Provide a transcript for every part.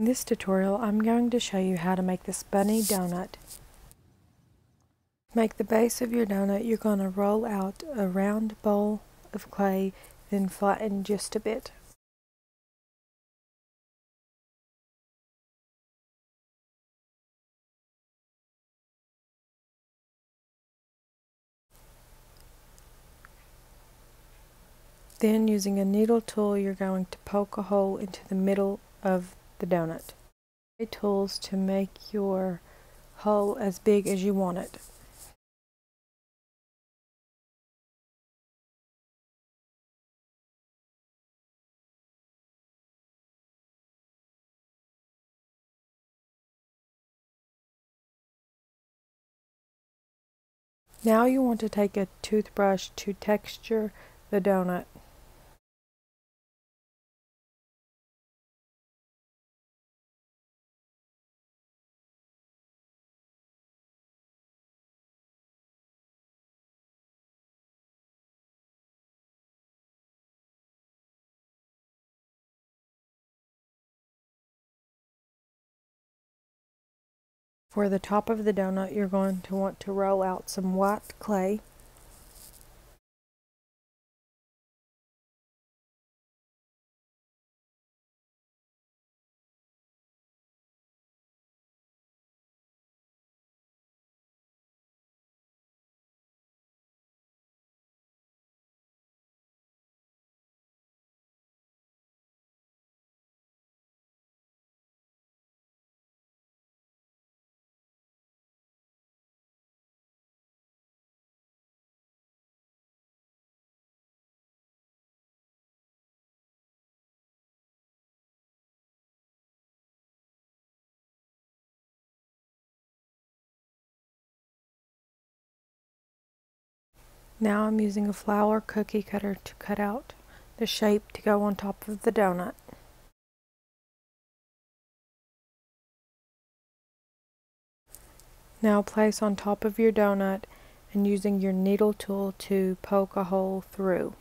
In this tutorial, I'm going to show you how to make this bunny donut. To make the base of your donut, you're going to roll out a round bowl of clay, then flatten just a bit. Then, using a needle tool, you're going to poke a hole into the middle of the donut. Tools to make your hole as big as you want it. Now you want to take a toothbrush to texture the donut. For the top of the donut, you're going to want to roll out some white clay. Now I'm using a flour cookie cutter to cut out the shape to go on top of the donut. Now place on top of your donut and using your needle tool to poke a hole through.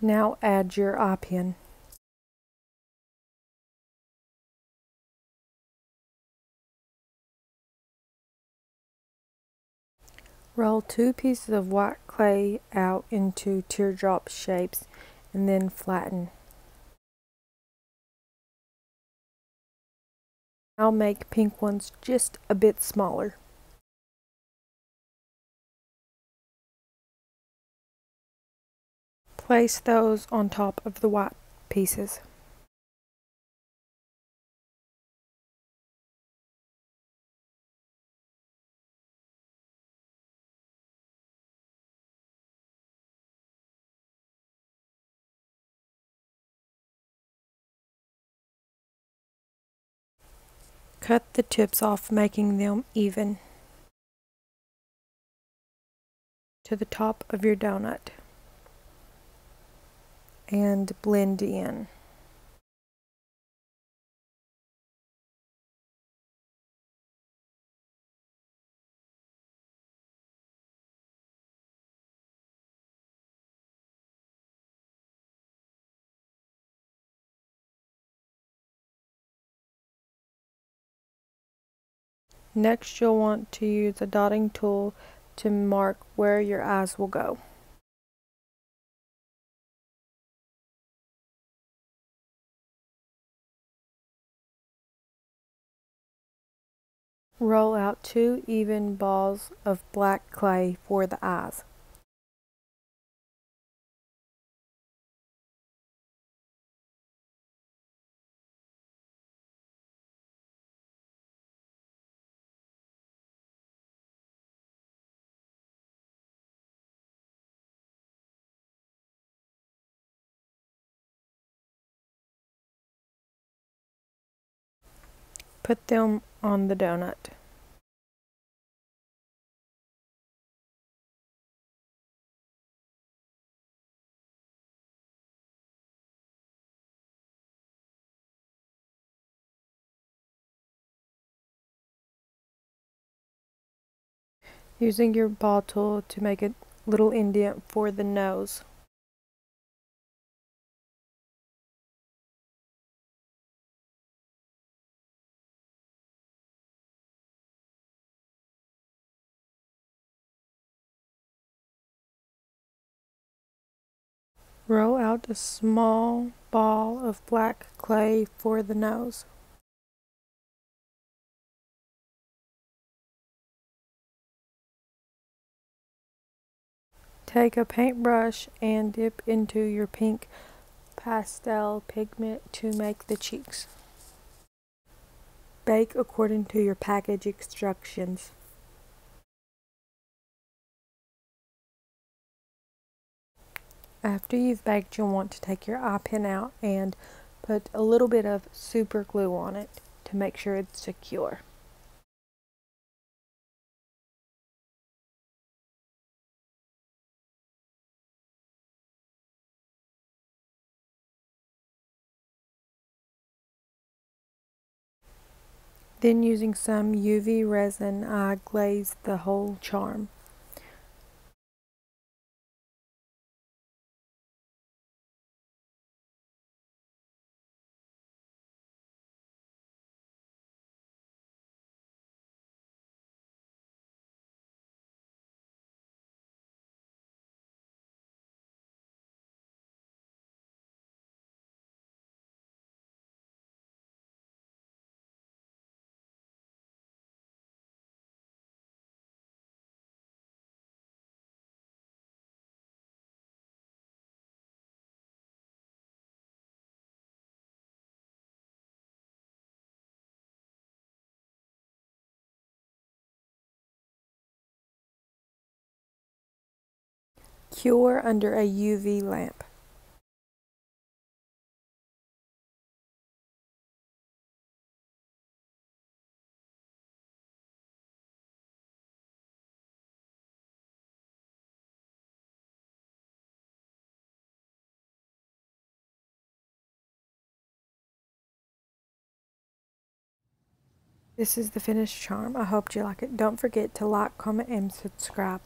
Now add your eye pin. Roll 2 pieces of white clay out into teardrop shapes and then flatten. I'll make pink ones just a bit smaller. Place those on top of the white pieces. Cut the tips off, making them even to the top of your donut and blend in. Next, you'll want to use a dotting tool to mark where your eyes will go. Roll out 2 even balls of black clay for the eyes. Put them on the donut. using your ball tool to make a little indent for the nose. Roll out a small ball of black clay for the nose. Take a paintbrush and dip into your pink pastel pigment to make the cheeks. Bake according to your package instructions. After you've baked, you'll want to take your eye pin out and put a little bit of super glue on it to make sure it's secure. Then using some UV resin, I glazed the whole charm. Cure under a UV lamp. This is the finished charm. I hope you like it. Don't forget to like, comment, and subscribe.